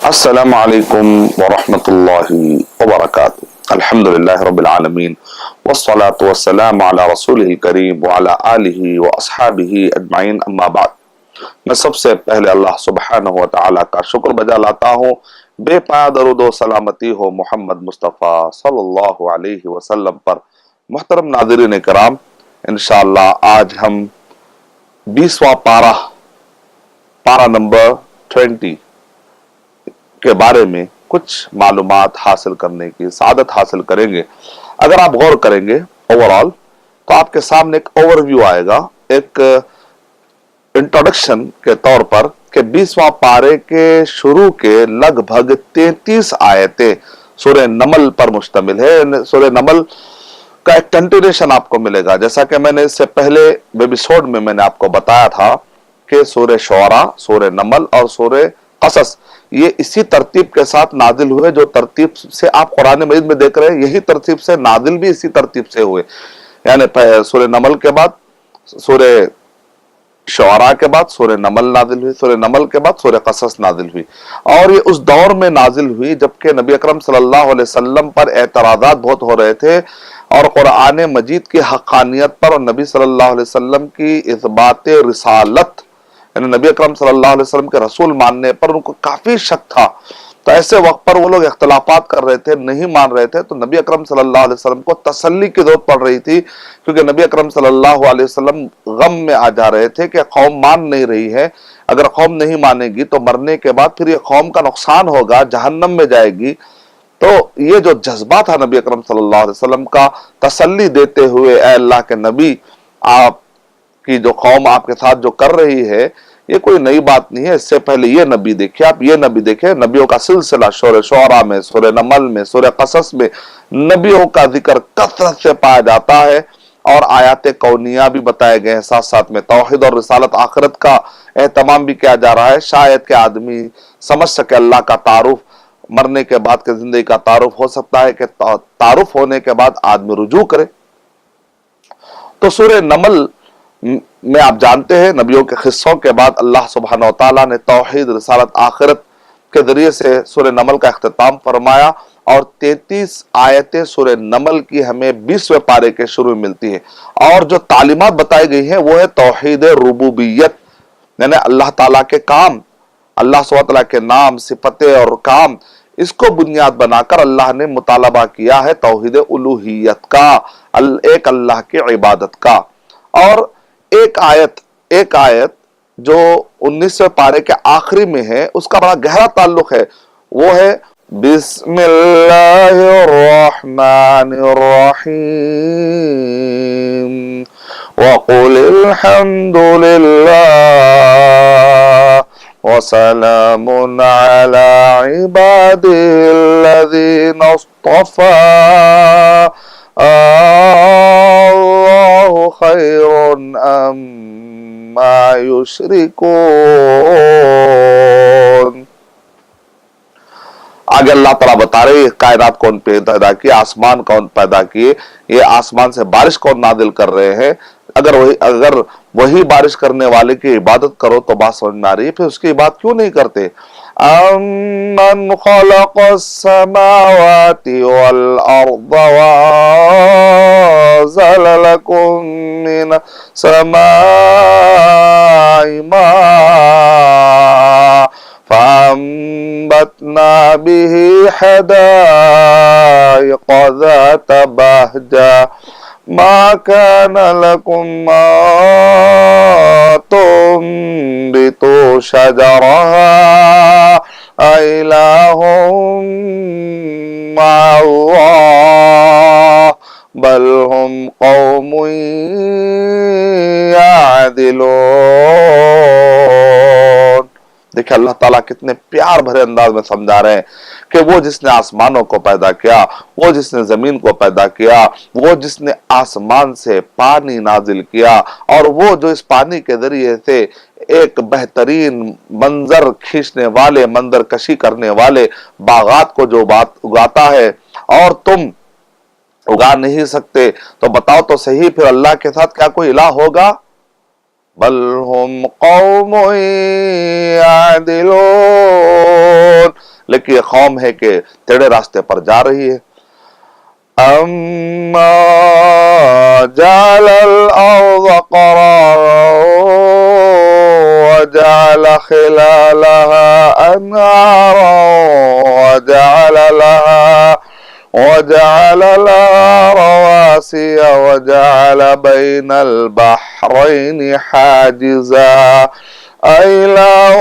السلام علیکم ورحمۃ اللہ وبرکاتہ۔ الحمدللہ رب العالمین والصلاة والسلام علی رسولہ الکریم وعلی آلہ واصحابہ اجمعین، اما بعد۔ میں سب سے پہلے اللہ سبحانہ وتعالی کا شکر بجا لاتا ہوں، بے پایا درود و سلامتی ہو محمد مصطفیٰ صلی اللہ علیہ وسلم پر۔ محترم ناظرین کرام، انشاءاللہ آج ہم 20واں پارہ نمبر 20 کے بارے میں کچھ معلومات حاصل کرنے کی سعادت حاصل کریں گے۔ اگر آپ غور کریں گے اوورال تو آپ کے سامنے ایک اوور ویو آئے گا، ایک انٹروڈکشن کے طور پر کہ 20واں پارے کے شروع کے لگ بھگ 33 آیتیں سورہ نمل پر مشتمل ہے۔ سورہ نمل کا ایک کنٹینیوشن آپ کو ملے گا، جیسا کہ میں نے اس سے پہلے ایپیسوڈ میں نے آپ کو بتایا تھا کہ سورہ شعراء، سورہ نمل اور سورہ قصص یہ اسی ترتیب کے ساتھ نازل ہوئے، جو ترتیب سے آپ قرآن مجید میں دیکھ رہے ہیں، یہی ترتیب سے نازل بھی اسی ترتیب سے ہوئے۔ یعنی سورہ نمل کے بعد سورہ شعراء کے بعد سورہ نمل نازل ہوئی، سورہ نمل کے بعد سورہ قصص نازل ہوئی، اور یہ اس دور میں نازل ہوئی جبکہ نبی اکرم صلی اللہ علیہ وسلم پر اعتراضات بہت ہو رہے تھے، اور قرآن مجید کی حقانیت پر اور نبی صلی اللہ علیہ وسلم کی اثبات رسالت، یعنی نبی اکرم صلی اللہ علیہ وسلم کے رسول ماننے پر ان کو کافی شک تھا۔ تو ایسے وقت پر وہ لوگ اختلافات کر رہے تھے، نہیں مان رہے تھے، تو نبی اکرم صلی اللہ علیہ وسلم کو تسلی کی ضرورت پڑ رہی تھی، کیونکہ نبی اکرم صلی اللہ علیہ وسلم غم میں آ جا رہے تھے کہ قوم مان نہیں رہی ہے، اگر قوم نہیں مانے گی تو مرنے کے بعد پھر یہ قوم کا نقصان ہوگا، جہنم میں جائے گی۔ تو یہ جو جذبہ تھا نبی اکرم صلی اللہ علیہ وسلم کا، تسلی دیتے ہوئے اے اللہ کے نبی، آپ کی جو قوم آپ کے ساتھ جو کر رہی ہے یہ کوئی نئی بات نہیں ہے، اس سے پہلے یہ نبی دیکھیں، آپ یہ نبی دیکھیں، نبیوں کا سلسلہ سورہ شعراء میں، سورہ نمل میں، سورہ قصص میں نبیوں کا ذکر کثرت سے پایا جاتا ہے، اور آیات کونیہ بھی بتائے گئے ہیں، ساتھ ساتھ میں توحید اور رسالت آخرت کا اہتمام بھی کیا جا رہا ہے، شاید کہ آدمی سمجھ سکے اللہ کا تعارف، مرنے کے بعد کے زندگی کا تعارف ہو سکتا ہے کہ تعارف ہونے کے بعد آدمی رجوع کرے۔ تو سورہ نمل میں آپ جانتے ہیں نبیوں کے قصوں کے بعد اللہ سبحانہ وتعالیٰ نے توحید رسالت آخرت کے ذریعے سے سورہ نمل کا اختتام فرمایا، اور 33 آیتیں سورہ نمل کی ہمیں 20ویں پارے کے شروع میں ملتی ہیں، اور جو تعلیمات بتائی گئی ہیں وہ ہے توحید ربوبیت، یعنی اللہ تعالیٰ کے کام، اللہ سبحانہ وتعالیٰ کے نام، صفتیں اور کام، اس کو بنیاد بنا کر اللہ نے مطالبہ کیا ہے توحید الوہیت کا، ایک اللہ کی عبادت کا۔ اور ایک آیت جو 19ویں پارے کے آخری میں ہے، اس کا بڑا گہرا تعلق ہے، وہ ہے بسم اللہ الرحمن الرحیم وقل الحمد للہ وسلام علی عبادہ الذین اصطفی اللہ خیر اما یشرکون۔ آگے اللہ تعالیٰ بتا رہے ہیں کائنات کون پیدا کیے، آسمان کون پیدا کیے، یہ آسمان سے بارش کون نازل کر رہے ہیں۔ اگر وہی بارش کرنے والے کی عبادت کرو تو بات سمجھ میں آ رہی ہے، پھر اس کی عبادت کیوں نہیں کرتے؟ امن خلق السماوات والارض وانزل لكم من السماء ماء فأنبتنا به حدائق ذات بهجة ما كان لكم أن تنبتوا شجرها أإله مع الله بل هم قوم يعدلون۔ دیکھیں اللہ تعالیٰ کتنے پیار بھرے انداز میں سمجھا رہے ہیں کہ وہ جس نے آسمانوں کو پیدا کیا، وہ جس نے زمین کو پیدا کیا، وہ جس نے آسمان سے پانی نازل کیا، اور وہ جو اس پانی کے ذریعے سے ایک بہترین منظر کھینچنے والے، منظر کشی کرنے والے باغات کو جو اگاتا ہے، اور تم اگا نہیں سکتے، تو بتاؤ تو صحیح پھر اللہ کے ساتھ کیا کوئی الہ ہوگا؟ بل ہم قوم یعدلون، لیکن یہ قوم ہے کہ ٹیڑھے راستے پر جا رہی ہے۔ اما جعل الارض قرارا وجعل خلالها انهارا وجعل لها رواسي وجعل بين البحرين حاجزا أإله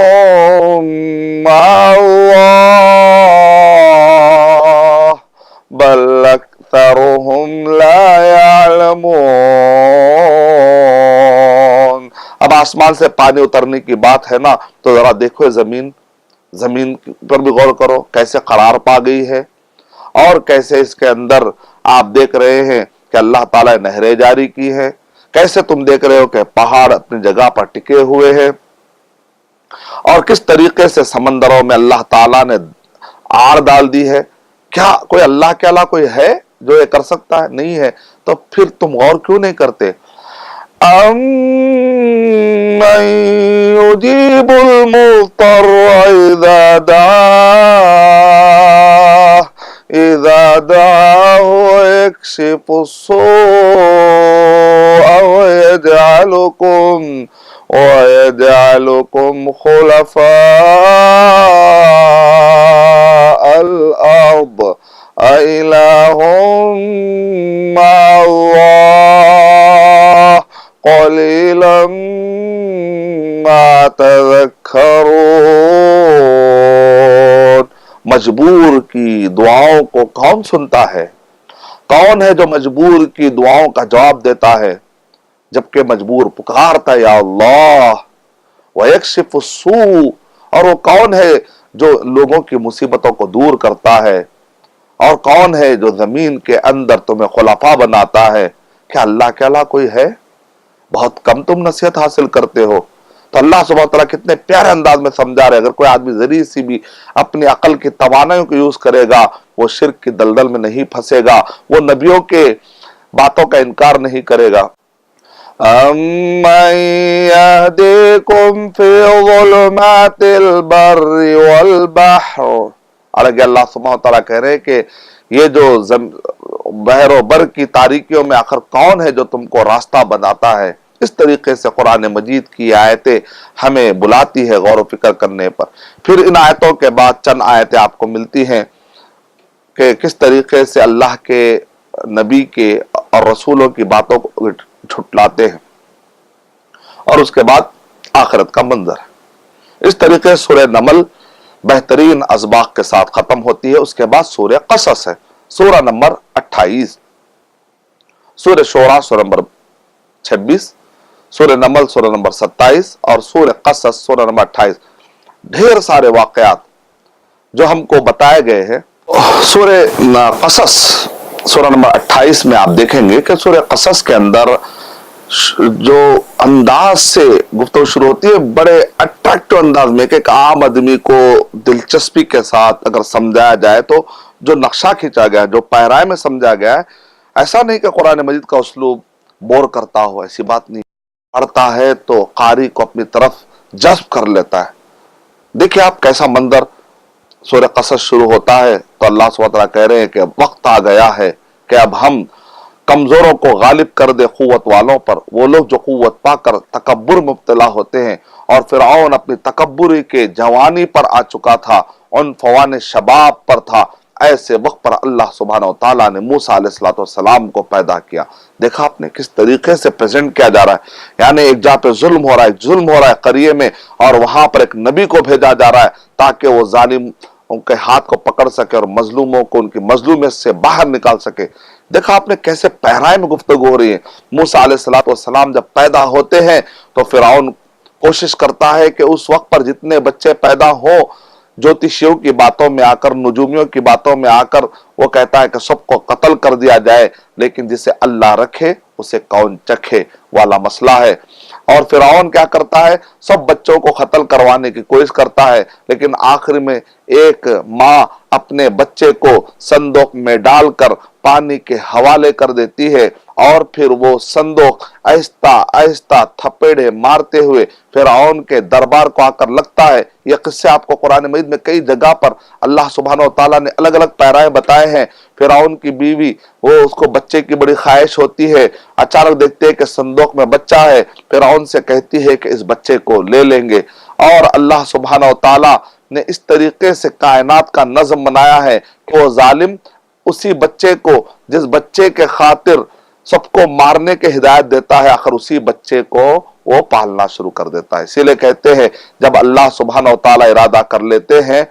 مع الله بل أكثرهم لا يعلمون۔ اب آسمان سے پانی اترنے کی بات ہے نا، تو ذرا دیکھو زمین پر بھی غور کرو کیسے قرار پا گئی ہے، اور کیسے اس کے اندر آپ دیکھ رہے ہیں کہ اللہ تعالیٰ نے نہریں جاری کی ہے، کیسے تم دیکھ رہے ہو کہ پہاڑ اپنی جگہ پر ٹکے ہوئے ہیں، اور کس طریقے سے سمندروں میں اللہ تعالیٰ نے آڑ ڈال دی ہے۔ کیا کوئی اللہ کے علاوہ کوئی ہے جو یہ کر سکتا ہے؟ نہیں ہے۔ تو پھر تم غور کیوں نہیں کرتے؟ أَمَّن يُجِيبُ الْمُضْطَرَّ إِذَا دَعَاهُ وَيَكْشِفُ السُّوءَ وَيَجْعَلُكُمْ خُلَفَاءَ الْأَرْضِ أَإِلَٰهٌ مَّعَ اللَّهِ قَلِيلًا مَّا تَذَكَّرُونَ۔ مجبور کی دعاؤں کو کون سنتا ہے؟ کون ہے جو مجبور کی دعاؤں کا جواب دیتا ہے؟ جبکہ مجبور پکارتا ہے یا اللہ، وَيَكْشِفُ السُّوءَ، اور وہ کون ہے جو لوگوں کی مصیبتوں کو دور کرتا ہے، اور کون ہے جو زمین کے اندر تمہیں خلفاء بناتا ہے؟ کیا اللہ کے علاوہ کوئی ہے؟ بہت کم تم نصیحت حاصل کرتے ہو۔ تو اللہ سبحانہ وتعالیٰ کتنے پیارے انداز میں سمجھا رہے، اگر کوئی آدمی ذریع سی بھی اپنی عقل کی توانائیوں کو یوز کرے گا، وہ شرک کی دلدل میں نہیں پھنسے گا، وہ نبیوں کے باتوں کا انکار نہیں کرے گا۔ أَمَّن يَهْدِيكُمْ فِي ظُلُمَاتِ الْبَرِّ وَالْبَحْرِ، حالانکہ اللہ سبحانہ وتعالیٰ کہہ رہے کہ یہ جو بحر و بر کی تاریکیوں میں آخر کون ہے جو تم کو راستہ بناتا ہے؟ اس طریقے سے قرآن مجید کی آیتیں ہمیں بلاتی ہے غور و فکر کرنے پر۔ پھر ان آیتوں کے بعد چند آیتیں آپ کو ملتی ہیں کہ کس طریقے سے اللہ کے نبی کے اور رسولوں کی باتوں کو جھٹلاتے ہیں، اور اس کے بعد آخرت کا منظر ہے۔ اس طریقے سے سورہ نمل بہترین اسباق کے ساتھ ختم ہوتی ہے۔ اس کے بعد سورہ قصص ہے، سورہ نمبر 28، سورہ شورا سورہ نمبر 26، سورہ نمل سورہ نمبر 27 اور سورہ قصص سورہ نمبر 28۔ ڈھیر سارے واقعات جو ہم کو بتائے گئے ہیں۔ سورہ قصص سورہ نمبر 28 میں آپ دیکھیں گے کہ سورہ قصص کے اندر جو انداز سے گفتگو شروع ہوتی ہے، بڑے اٹریکٹو انداز میں کہ ایک عام آدمی کو دلچسپی کے ساتھ اگر سمجھایا جائے تو جو نقشہ کھینچا گیا ہے، جو پیرائے میں سمجھا گیا ہے، ایسا نہیں کہ قرآن مجید کا اسلوب بور کرتا ہو، ایسی بات نہیں۔ پڑھتا ہے تو قاری کو اپنی طرف جذب کر لیتا ہے۔ دیکھیں آپ کیسا منظر، سورہ قصص شروع ہوتا ہے تو اللہ سبحانہ وتعالیٰ کہہ رہے ہیں کہ وقت آ گیا ہے کہ اب ہم کمزوروں کو غالب کر دے قوت والوں پر۔ وہ لوگ جو قوت پا کر تکبر مبتلا ہوتے ہیں، اور فرعون اپنی تکبری کے جوانی پر آ چکا تھا، ان فوان شباب پر تھا، ایسے وقت پر اللہ سبحانہ وتعالیٰ نے موسیٰ علیہ السلام کو پیدا کیا۔ دیکھا آپ نے کس طریقے سے پریزنٹ کیا جا رہا ہے، یعنی ایک جہاں پہ ظلم ہو رہا ہے قریے میں، اور وہاں پر ایک نبی کو بھیجا جا رہا ہے تاکہ وہ ظالم ان کے ہاتھ کو پکڑ سکے اور مظلوموں کو ان کی مظلومیت سے باہر نکال سکے۔ دیکھا آپ نے کیسے پہرائے میں گفتگو ہو رہی ہے۔ موسیٰ علیہ السلام جب پیدا ہوتے ہیں تو فرعون کوشش کرتا ہے کہ اس وقت پر جتنے بچے پیدا ہوں، جوتشیوں کی باتوں میں آ کر، نجومیوں کی باتوں میں آ کر وہ کہتا ہے کہ سب کو قتل کر دیا جائے، لیکن جسے اللہ رکھے اسے کون چکھے والا مسئلہ ہے۔ اور فرعون کیا کرتا ہے؟ سب بچوں کو قتل کروانے کی کوشش کرتا ہے، لیکن آخر میں ایک ماں اپنے بچے کو صندوق میں ڈال کر پانی کے حوالے کر دیتی ہے، اور پھر وہ صندوق آہستہ آہستہ تھپیڑے مارتے ہوئے فرعون کے دربار کو آ کر لگتا ہے۔ یہ قصے آپ کو قرآن مجید میں کئی جگہ پر اللہ سبحانہ و تعالیٰ نے الگ الگ پیرائیں بتائے ہیں۔ فرعون کی بیوی، وہ اس کو بچے کی بڑی خواہش ہوتی ہے، اچانک دیکھتے ہیں کہ صندوق میں بچہ ہے، فرعون سے کہتی ہے کہ اس بچے کو لے لیں گے، اور اللہ سبحانہ و تعالیٰ نے اس طریقے سے کائنات کا نظم بنایا ہے کہ وہ ظالم اسی بچے کو، جس بچے کے خاطر سب کو مارنے کے ہدایت دیتا ہے، آخر اسی بچے کو وہ پالنا شروع کر دیتا ہے۔ اسی لئے کہتے ہیں جب اللہ سبحانہ و تعالیٰ ارادہ کر لیتے ہیں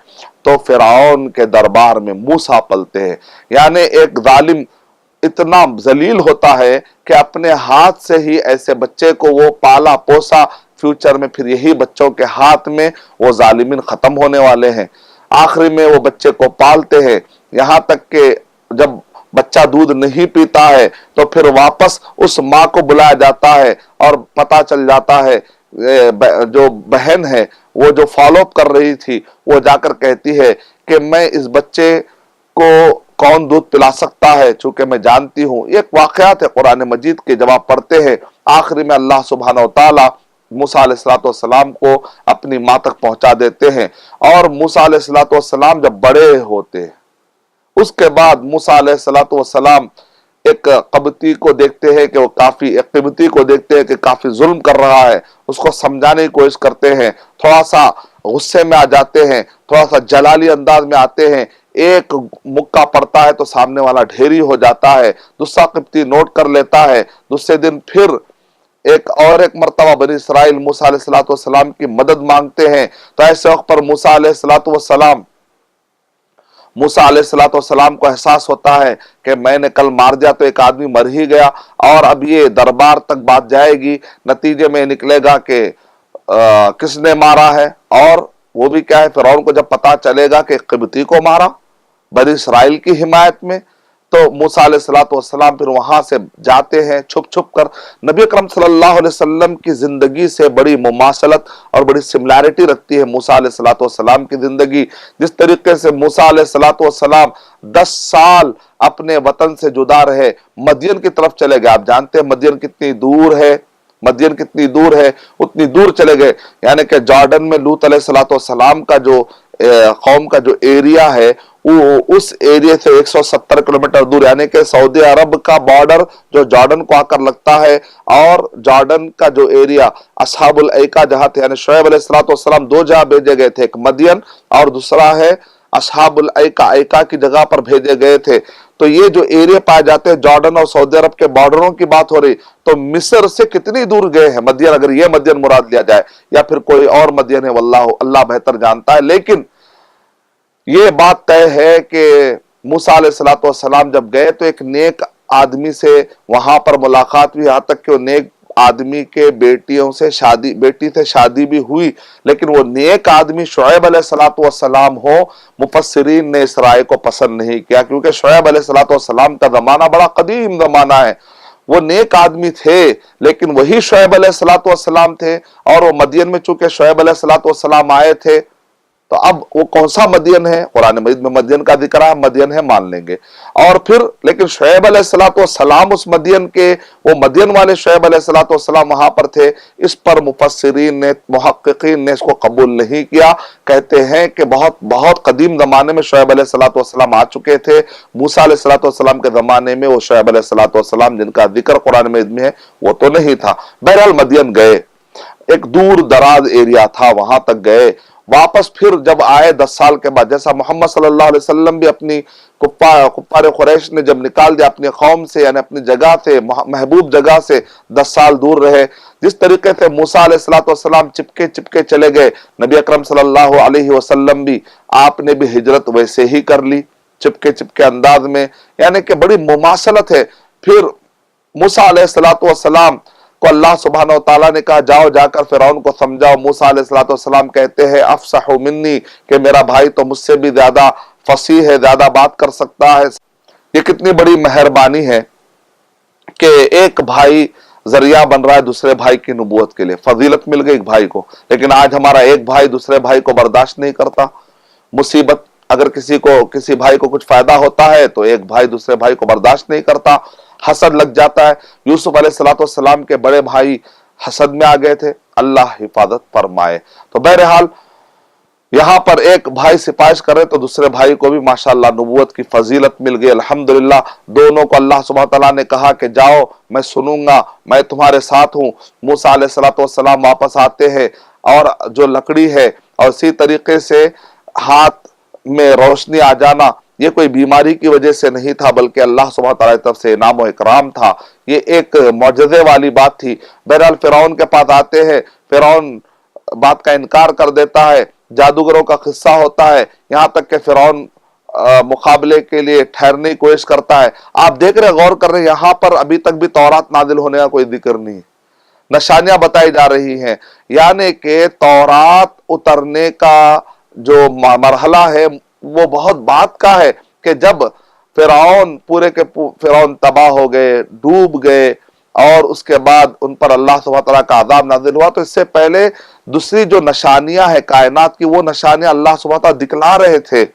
تو فرعون کے دربار میں موسیٰ پلتے ہیں، یعنی ایک ظالم اتنا ذلیل ہوتا ہے کہ اپنے ہاتھ سے ہی ایسے بچے کو وہ پالا پوسا، فیوچر میں پھر یہی بچوں کے ہاتھ میں وہ ظالمین ختم ہونے والے ہیں۔ آخری میں وہ بچے کو پالتے ہیں، یہاں تک کہ جب بچہ دودھ نہیں پیتا ہے تو پھر واپس اس ماں کو بلایا جاتا ہے، اور پتہ چل جاتا ہے جو بہن ہے وہ جو فالو اپ کر رہی تھی وہ جا کر کہتی ہے کہ میں اس بچے کو کون دودھ پلا سکتا ہے، چونکہ میں جانتی ہوں۔ یہ ایک واقعات ہے قرآن مجید کے، جب آپ پڑھتے ہیں آخری میں اللہ سبحانہ و تعالیٰ موسیٰ علیہ السلام کو اپنی ماں تک پہنچا دیتے ہیں، اور موسیٰ علیہ السلام جب بڑے ہوتے ہیں اس کے بعد موسیٰ علیہ السلام ایک قبطی کو دیکھتے ہیں کہ وہ کافی ظلم کر رہا ہے، اس کو سمجھانے کی کوشش کرتے ہیں، تھوڑا سا غصے میں آ جاتے ہیں، تھوڑا سا جلالی انداز میں آتے ہیں، ایک مکہ پڑتا ہے تو سامنے والا ڈھیری ہو جاتا ہے، دوسرا قبطی نوٹ کر لیتا ہے، دوسرے دن پھر ایک مرتبہ بنی اسرائیل موسیٰ علیہ السلام کی مدد مانگتے ہیں، تو ایسے وقت پر موسیٰ علیہ السلام کو احساس ہوتا ہے کہ میں نے کل مار دیا تو ایک آدمی مر ہی گیا، اور اب یہ دربار تک بات جائے گی، نتیجے میں نکلے گا کہ کس نے مارا ہے، اور وہ بھی کیا ہے، فرعون کو جب پتا چلے گا کہ قبطی کو مارا بنی اسرائیل کی حمایت میں، تو موسیٰ علیہ السلام پھر وہاں سے جاتے ہیں چھپ چھپ کر۔ نبی اکرم صلی اللہ علیہ وسلم کی زندگی سے بڑی مماثلت اور بڑی سملیرٹی رکھتی ہے موسیٰ علیہ السلام کی زندگی۔ جس طریقے سے موسیٰ علیہ السلام 10 سال اپنے وطن سے جدا رہے، مدین کی طرف چلے گئے، آپ جانتے ہیں مدین کتنی دور ہے، اتنی دور چلے گئے، یعنی کہ جارڈن میں لوط علیہ السلام کا جو قوم کا جو ایریا ہے، وہ اس ایریا سے 170 کلومیٹر دور، یعنی کہ سعودی عرب کا بارڈر جو جارڈن کو آ کر لگتا ہے، اور جارڈن کا جو ایریا اصحاب الایکا جہاں تھے، یعنی شعیب علیہ السلام 2 جگہ بھیجے گئے تھے، ایک مدین اور دوسرا ہے اصحاب الایکا کی جگہ پر بھیجے گئے تھے۔ تو یہ جو ایریا پائے جاتے ہیں جارڈن اور سعودی عرب کے بارڈروں کی بات ہو رہی، تو مصر سے کتنی دور گئے ہیں مدین، اگر یہ مدین مراد لیا جائے یا پھر کوئی اور مدین ہے، واللہ اللہ بہتر جانتا ہے، لیکن یہ بات طے ہے کہ موسیٰ علیہ السلام جب گئے تو ایک نیک آدمی سے وہاں پر ملاقات ہوئی، یہاں تک کہ وہ نیک آدمی کے بیٹی سے شادی بھی ہوئی، لیکن وہ نیک آدمی شعیب علیہ السلام ہو، مفسرین نے اس رائے کو پسند نہیں کیا، کیونکہ شعیب علیہ السلام کا زمانہ بڑا قدیم زمانہ ہے، وہ نیک آدمی تھے لیکن وہی شعیب علیہ السلام تھے، اور وہ مدین میں چونکہ شعیب علیہ السلام آئے تھے، تو اب وہ کون سا مدین ہے، قرآن مجید میں مدین کا ذکر ہے، مدین ہے مان لیں گے، اور پھر لیکن شعیب علیہ السلام اس مدین کے، وہ مدین والے شعیب علیہ السلام وہاں پر تھے، اس پر مفسرین نے، محققین نے اس کو قبول نہیں کیا، کہتے ہیں کہ بہت بہت قدیم زمانے میں شعیب علیہ السلام آ چکے تھے، موسیٰ علیہ السلام کے زمانے میں وہ شعیب علیہ السلام جن کا ذکر قرآن مجید میں ہے وہ تو نہیں تھا۔ بہرحال مدین گئے، ایک دور دراز ایریا تھا، وہاں تک گئے، واپس پھر جب آئے 10 سال کے بعد، جیسا محمد صلی اللہ علیہ وسلم بھی اپنی کفار قریش نے جب نکال دیا اپنی قوم سے، یعنی اپنی جگہ سے، محبوب جگہ سے 10 سال دور رہے، جس طریقے سے موسیٰ علیہ السلام چپکے چلے گئے، نبی اکرم صلی اللہ علیہ وسلم بھی، آپ نے بھی ہجرت ویسے ہی کر لی، چپکے انداز میں، یعنی کہ بڑی مماثلت ہے۔ پھر موسیٰ علیہ السلام کو اللہ سبحانہ و تعالیٰ نے کہا جاؤ جا کر فرعون کو سمجھاؤ، موسیٰ علیہ السلام کہتے ہیں افصح منی، کہ میرا بھائی تو مجھ سے بھی زیادہ فصیح ہے، زیادہ بات کر سکتا ہے۔ یہ کتنی بڑی مہربانی ہے کہ ایک بھائی ذریعہ بن رہا ہے دوسرے بھائی کی نبوت کے لیے، فضیلت مل گئی ایک بھائی کو، لیکن آج ہمارا ایک بھائی دوسرے بھائی کو برداشت نہیں کرتا، مصیبت اگر کسی بھائی کو کچھ فائدہ ہوتا ہے تو ایک بھائی دوسرے بھائی کو برداشت نہیں کرتا، حسد لگ جاتا ہے۔ یوسف علیہ السلام کے بڑے بھائی حسد میں آ گئے تھے، اللہ حفاظت فرمائے۔ تو بہرحال یہاں پر ایک بھائی سفارش کرے تو دوسرے بھائی کو بھی ماشاءاللہ نبوت کی فضیلت مل گئی، الحمدللہ۔ دونوں کو اللہ سبحانہ تعالیٰ نے کہا کہ جاؤ، میں سنوں گا، میں تمہارے ساتھ ہوں۔ موسیٰ علیہ السلام واپس آتے ہیں، اور جو لکڑی ہے اور اسی طریقے سے ہاتھ میں روشنی آ جانا، یہ کوئی بیماری کی وجہ سے نہیں تھا، بلکہ اللہ سبحانہ تعالیٰ کی طرف سے انعام و اکرام تھا، یہ ایک معجزے والی بات تھی۔ بہرحال فرعون کے پاس آتے ہیں، فرعون بات کا انکار کر دیتا ہے، جادوگروں کا قصہ ہوتا ہے، یہاں تک کہ فرعون مقابلے کے لیے ٹھہرنے کی کوشش کرتا ہے۔ آپ دیکھ رہے غور کر رہے ہیں، یہاں پر ابھی تک بھی تورات نازل ہونے کا کوئی ذکر نہیں، نشانیاں بتائی جا رہی ہیں، یعنی کہ تورات اترنے کا جو مرحلہ ہے وہ بہت بات کا ہے، کہ جب فرعون پورے کے فرعون تباہ ہو گئے، ڈوب گئے، اور اس کے بعد ان پر اللہ سبحانہ تعالیٰ کا عذاب نازل ہوا، تو اس سے پہلے دوسری جو نشانیاں ہیں کائنات کی، وہ نشانیاں اللہ سبحانہ تعالیٰ دکھلا رہے تھے۔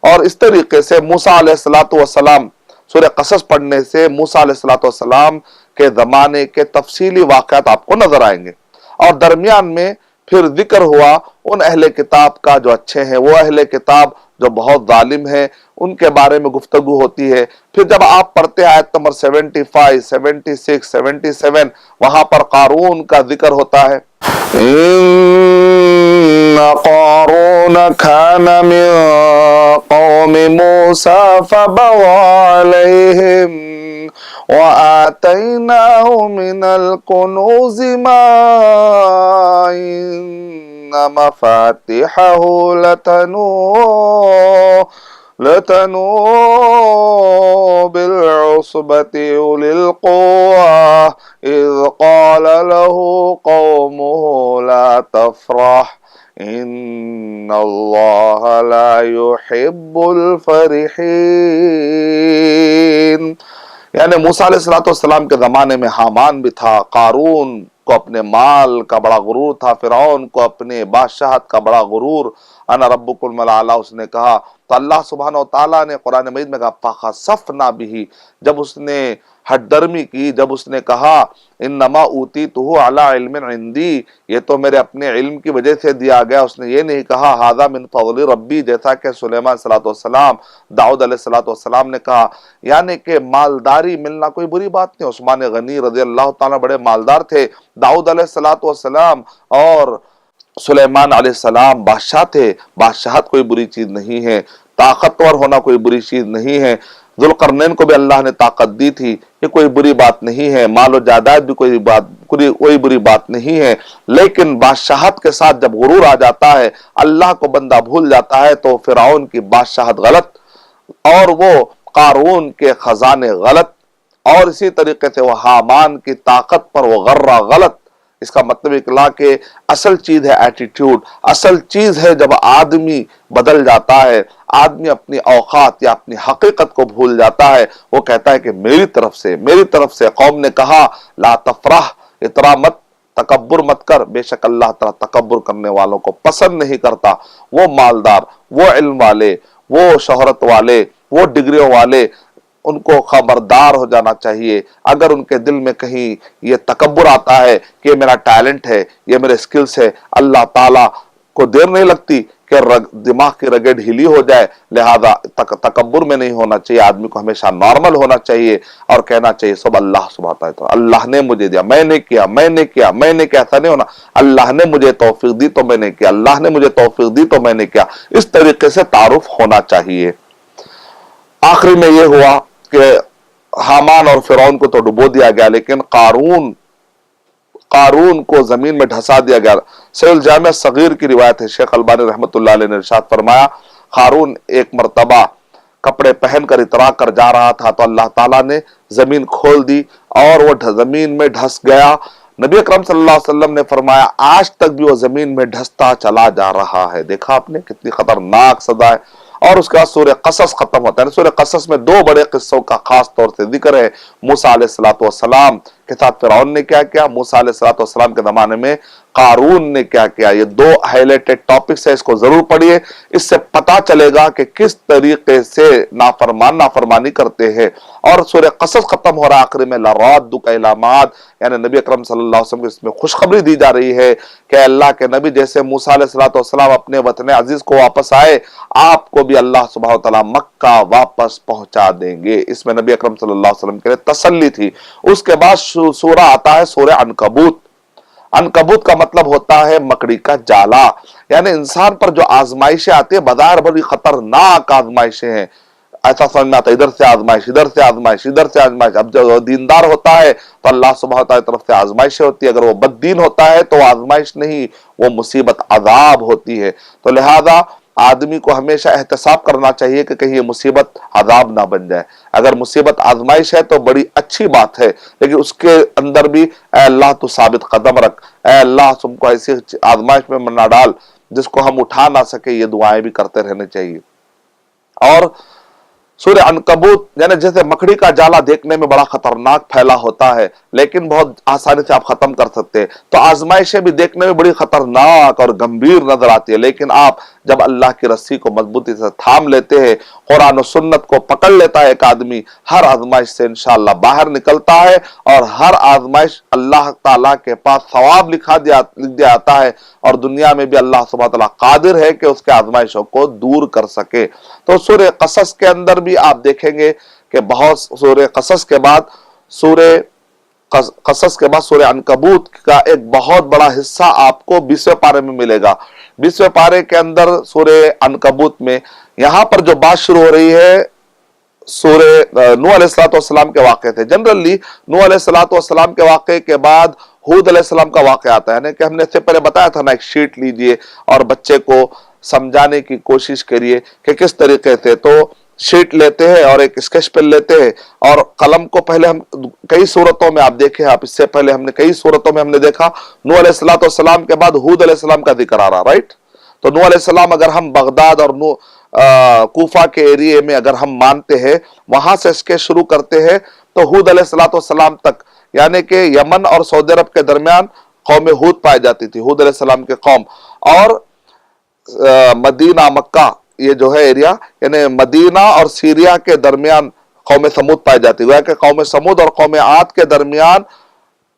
اور اس طریقے سے موسیٰ علیہ السلام، سورہ قصص پڑھنے سے موسیٰ علیہ السلام کے زمانے کے تفصیلی واقعات آپ کو نظر آئیں گے، اور درمیان میں پھر ذکر ہوا ان اہل کتاب کا جو اچھے ہیں، وہ اہل کتاب جو بہت ظالم ہیں، ان کے بارے میں گفتگو ہوتی ہے۔ پھر جب آپ پڑھتے ہیں آیت نمبر 75، 76، 77، وہاں پر قارون کا ذکر ہوتا ہے، ان قارون كان من قوم موسى فبغى عليهم وآتيناه من الكنوز ما إن مفاتحه لتنوء بالعصبة أولي القوة إذ قال له قومه لا تفرح ان اللہ لا يحب الفرحین۔ یعنی موسیٰ علیہ السلام کے زمانے میں حامان بھی تھا، قارون کو اپنے مال کا بڑا غرور تھا، فرعون کو اپنے بادشاہت کا بڑا غرور، انا ربکم الاعلی اس نے کہا۔ تو اللہ سبحانہ وتعالیٰ نے قرآن مجید میں کہا فخسفنا بہ، جب اس نے ہٹ درمی کی، جب اس نے کہا انما اوتیتہ علی علم عندی، یہ تو میرے اپنے علم کی وجہ سے دیا گیا، اس نے یہ نہیں کہا ھذا من فضل ربی، جیسا کہ سلیمان صلی اللہ علیہ وسلم، داؤد علیہ السلام نے کہا۔ یعنی کہ مالداری ملنا کوئی بری بات نہیں، عثمان غنی رضی اللہ تعالیٰ بڑے مالدار تھے، داؤد علیہ السلام اور سلیمان علیہ السلام بادشاہ تھے، بادشاہت کوئی بری چیز نہیں ہے، طاقتور ہونا کوئی بری چیز نہیں ہے، ذوالقرنین کو بھی اللہ نے طاقت دی تھی، یہ کوئی بری بات نہیں ہے، مال و جائیداد بھی کوئی بری بات نہیں ہے، لیکن بادشاہت کے ساتھ جب غرور آ جاتا ہے، اللہ کو بندہ بھول جاتا ہے، تو فرعون کی بادشاہت غلط، اور وہ قارون کے خزانے غلط، اور اسی طریقے سے وہ حامان کی طاقت پر وہ غرہ غلط۔ اس کا مطلب اکلا کہ اصل چیز ہے ایٹیٹیوڈ، اصل چیز ہے جب آدمی بدل جاتا ہے، آدمی اپنی اوقات یا اپنی حقیقت کو بھول جاتا ہے، وہ کہتا ہے کہ میری طرف سے قوم نے کہا لا تفرح، اترا مت، تکبر مت کر، بے شک اللہ تعالیٰ تکبر کرنے والوں کو پسند نہیں کرتا۔ وہ مالدار، وہ علم والے، وہ شہرت والے، وہ ڈگریوں والے، ان کو خبردار ہو جانا چاہیے، اگر ان کے دل میں کہیں یہ تکبر آتا ہے کہ یہ میرا ٹیلنٹ ہے، یہ میرے سکلز ہے، اللہ تعالیٰ کو دیر نہیں لگتی کہ دماغ کی رگیں ڈھیلی ہو جائے، لہذا تکبر میں نہیں ہونا چاہیے، آدمی کو ہمیشہ نارمل ہونا چاہیے، اور کہنا چاہیے سب اللہ سبحانہ تعالیٰ، اللہ نے مجھے دیا، میں نے کیا، ایسا نہیں ہونا، اللہ نے مجھے توفیق دی تو میں نے کیا، اللہ نے مجھے توفیق دی تو میں نے کیا، اس طریقے سے تعارف ہونا چاہیے۔ آخری میں یہ ہوا کہ حامان اور فرعون کو تو ڈبو دیا گیا، لیکن قارون کو زمین میں ڈھسا دیا گیا۔ صحیح الجامع صغیر کی روایت ہے، شیخ البانی رحمۃ اللہ علیہ نے ارشاد فرمایا، قارون ایک مرتبہ کپڑے پہن کر اترا کر جا رہا تھا تو اللہ تعالیٰ نے زمین کھول دی اور وہ زمین میں ڈھس گیا۔ نبی اکرم صلی اللہ علیہ وسلم نے فرمایا آج تک بھی وہ زمین میں ڈھستا چلا جا رہا ہے۔ دیکھا آپ نے کتنی خطرناک سزا ہے۔ اور اس کے بعد سورہ قصص ختم ہوتا ہے۔ سورہ قصص میں دو بڑے قصوں کا خاص طور سے ذکر ہے، موسیٰ علیہ السلام کے ساتھ فرعون نے کیا کیا، موسیٰ علیہ السلام کے زمانے میں قارون نے کیا کیا۔ یہ دو ہائلائٹڈ ٹاپکس ہے، اس کو ضرور پڑھیے، اس سے پتا چلے گا کہ کس طریقے سے نافرمانی کرتے ہیں۔ اور سورہ قصص ختم ہو رہا ہے آخری میں لَرَادُّكَ إِلَىٰ مَعَادٍ، یعنی نبی اکرم صلی اللہ علیہ وسلم کو اس میں خوشخبری دی جا رہی ہے کہ اللہ کے نبی جیسے موسیٰ علیہ السلام اپنے وطن عزیز کو واپس آئے، آپ کو بھی اللہ سبحانہ وتعالیٰ مکہ واپس پہنچا دیں گے۔ اس میں نبی اکرم صلی اللہ علیہ وسلم کے لیے تسلی تھی۔ اس کے بعد سورہ آتا ہے سورہ عنکبوت۔ عنکبوت کا مطلب ہوتا ہے مکڑی کا جالا، یعنی انسان پر جو آزمائشیں آتی ہیں بظاہر بڑی خطرناک آزمائشیں ہیں، ایسا سمجھ میں آتا ہے ادھر سے آزمائش، ادھر سے آزمائش، ادھر سے آزمائش۔ اب جو دیندار ہوتا ہے تو اللہ سبحانہ تعالیٰ کی طرف سے آزمائشیں ہوتی ہے، اگر وہ بد دین ہوتا ہے تو وہ آزمائش نہیں، وہ مصیبت عذاب ہوتی ہے۔ تو لہذا آدمی کو ہمیشہ احتساب کرنا چاہیے کہ کہیں یہ مصیبت عذاب نہ بن جائے۔ اگر مصیبت آزمائش ہے تو بڑی اچھی بات ہے، لیکن اس کے اندر بھی اے اللہ تو ثابت قدم رکھ، اے اللہ تم کو ایسی آزمائش میں نہ ڈال جس کو ہم اٹھا نہ سکے، یہ دعائیں بھی کرتے رہنے چاہیے۔ اور سورہ عنکبوت یعنی جیسے مکڑی کا جالا دیکھنے میں بڑا خطرناک پھیلا ہوتا ہے لیکن بہت آسانی سے آپ ختم کر سکتے ہیں، تو آزمائشیں بھی دیکھنے میں بڑی خطرناک اور گمبھیر نظر آتی ہے، لیکن آپ جب اللہ کی رسی کو مضبوطی سے تھام لیتے ہیں، قرآن و سنت کو پکڑ لیتا ہے ایک آدمی، ہر آزمائش سے انشاءاللہ باہر نکلتا ہے، اور ہر آزمائش اللہ تعالیٰ کے پاس ثواب لکھ دیا جاتا ہے، اور دنیا میں بھی اللہ سبحانہ تعالیٰ قادر ہے کہ اس کے آزمائشوں کو دور کر سکے۔ تو سورہ قصص کے اندر بھی آپ دیکھیں گے کہ بہت سورہ قصص کے بعد سورہ عنکبوت کا ایک بہت بڑا حصہ آپ کو 20ویں پارے میں ملے گا۔ 20ویں پارے کے اندر سورہ عنکبوت میں یہاں پر جو بات شروع ہو رہی ہے سورہ نوح علیہ السلام کے واقعے تھے۔ جنرلی نوح علیہ السلام کے واقعے کے بعد ہود علیہ السلام کا واقعہ آتا ہے، یعنی کہ ہم نے اس سے پہلے بتایا تھا نا، ایک شیٹ لیجئے اور بچے کو سمجھانے کی کوشش کریے کہ کس طریقے سے، تو شیٹ لیتے ہیں اور ایک اسکیچ پین لیتے ہیں اور قلم کو پہلے ہم کئی صورتوں میں آپ دیکھیں، آپ اس سے پہلے ہم نے کئی صورتوں میں ہم نے دیکھا نوح علیہ السلام کے بعد ہود علیہ السلام کا ذکر آ رہا، رائٹ؟ تو نوح علیہ السلام اگر ہم بغداد اور کوفہ کے ایریے میں اگر ہم مانتے ہیں، وہاں سے اسکیچ شروع کرتے ہیں تو ہود علیہ السلام تک، یعنی کہ یمن اور سعودی عرب کے درمیان قوم ہود پائی جاتی تھی، ہود علیہ السلام کے قوم، اور مدینہ مکہ یہ جو ہے ایریا، یعنی مدینہ اور سیریا کے درمیان قوم سمود پائی جاتی ہے، کہ قوم سمود اور قوم عاد کے درمیان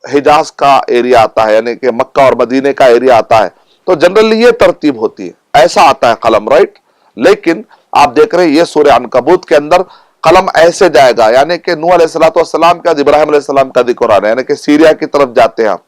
حجاز کا ایریا آتا ہے، یعنی کہ مکہ اور مدینے کا ایریا آتا ہے۔ تو جنرلی یہ ترتیب ہوتی ہے، ایسا آتا ہے قلم، رائٹ؟ لیکن آپ دیکھ رہے ہیں یہ سورہ عنکبوت کے اندر قلم ایسے جائے گا، یعنی کہ نوح علیہ السلام کا، ابراہیم علیہ السلام کا ذکر آ رہا ہے، یعنی کہ سیریا کی طرف جاتے ہیں آپ،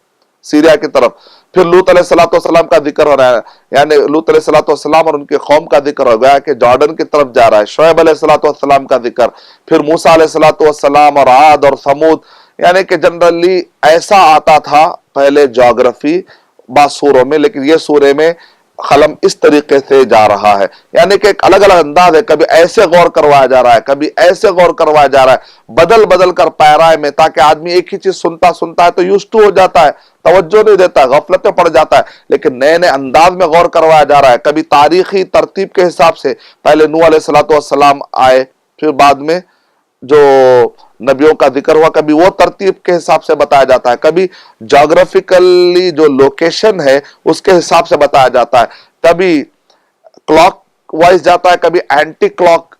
سیریا کی طرف، پھر لوط علیہ السلام کا ذکر ہو رہا ہے، یعنی لوط علیہ السلام اور ان کی قوم کا ذکر ہو گیا کہ جارڈن کی طرف جا رہا ہے، شعیب علیہ السلام کا ذکر، پھر موسیٰ علیہ السلام اور عاد اور ثمود، یعنی کہ جنرلی ایسا آتا تھا پہلے جغرافی بعض سوروں میں، لیکن یہ سورے میں قلم اس طریقے سے جا رہا ہے، یعنی کہ ایک الگ الگ انداز ہے، کبھی ایسے غور کروایا جا رہا ہے، کبھی ایسے غور کروایا جا رہا ہے، بدل بدل کر پیرائے میں، تاکہ آدمی ایک ہی چیز سنتا ہے تو یوزڈ ٹو ہو جاتا ہے، توجہ نہیں دیتا، غفلت میں پڑ جاتا ہے، لیکن نئے نئے انداز میں غور کروایا جا رہا ہے، کبھی تاریخی ترتیب کے حساب سے، پہلے نوح علیہ السلام آئے، پھر بعد میں جو نبیوں کا ذکر ہوا، کبھی وہ ترتیب کے حساب سے بتایا جاتا ہے، کبھی جغرافیکلی جو لوکیشن ہے اس کے حساب سے بتایا جاتا ہے، کبھی کلاک وائز جاتا ہے، کبھی اینٹی کلاک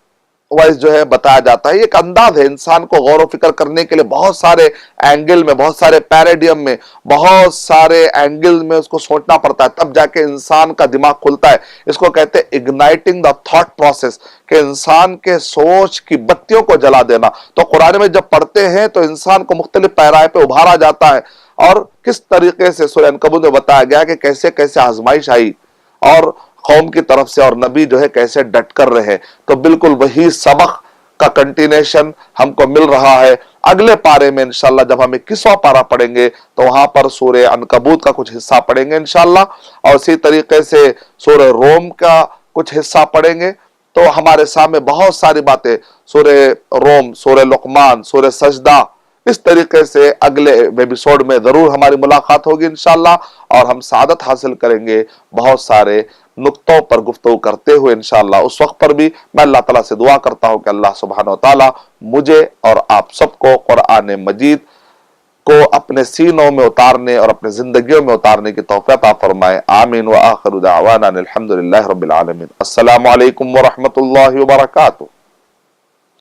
وائز جو ہے بتایا جاتا ہے۔ یہ ایک انداز ہے انسان کو غور و فکر کرنے کے لیے، بہت سارے اینگل میں، بہت سارے پیراڈیم میں، بہت سارے اینگل میں اس کو سوچنا پڑتا ہے، تب جا کے انسان کا دماغ کھلتا ہے۔ اس کو کہتے ہیں اگنائٹنگ دا تھاٹ پروسیس، کہ انسان کے سوچ کی بتیوں کو جلا دینا۔ تو قرآن میں جب پڑھتے ہیں تو انسان کو مختلف پیرائے پہ ابھارا جاتا ہے، اور کس طریقے سے سورہ عنکبوت میں بتایا گیا کہ کیسے کیسے آزمائش آئی، اور قوم کی طرف سے، اور نبی جو ہے کیسے ڈٹ کر رہے۔ تو بالکل وہی سبق کا کنٹینیشن ہم کو مل رہا ہے اگلے پارے میں انشاءاللہ۔ جب ہم 21واں پارہ پڑھیں گے تو وہاں پر سورہ عنکبوت کا کچھ حصہ پڑھیں گے انشاءاللہ، اور اسی طریقے سے سورہ روم کا کچھ حصہ پڑھیں گے۔ تو ہمارے سامنے بہت ساری باتیں، سورہ روم، سورہ لقمان، سورہ سجدہ، اس طریقے سے اگلے ایپیسوڈ میں ضرور ہماری ملاقات ہوگی انشاءاللہ، اور ہم سعادت حاصل کریں گے بہت سارے نقطوں پر گفتگو کرتے ہوئے انشاءاللہ۔ اس وقت پر بھی میں اللہ تعالیٰ سے دعا کرتا ہوں کہ اللہ سبحانہ وتعالیٰ مجھے اور آپ سب کو قرآن مجید کو اپنے سینوں میں اتارنے اور اپنے زندگیوں میں اتارنے کی توفیق عطا فرمائے، آمین۔ وآخر دعوانا الحمدللہ رب العالمین۔ السلام علیکم ورحمۃ اللہ وبرکاتہ۔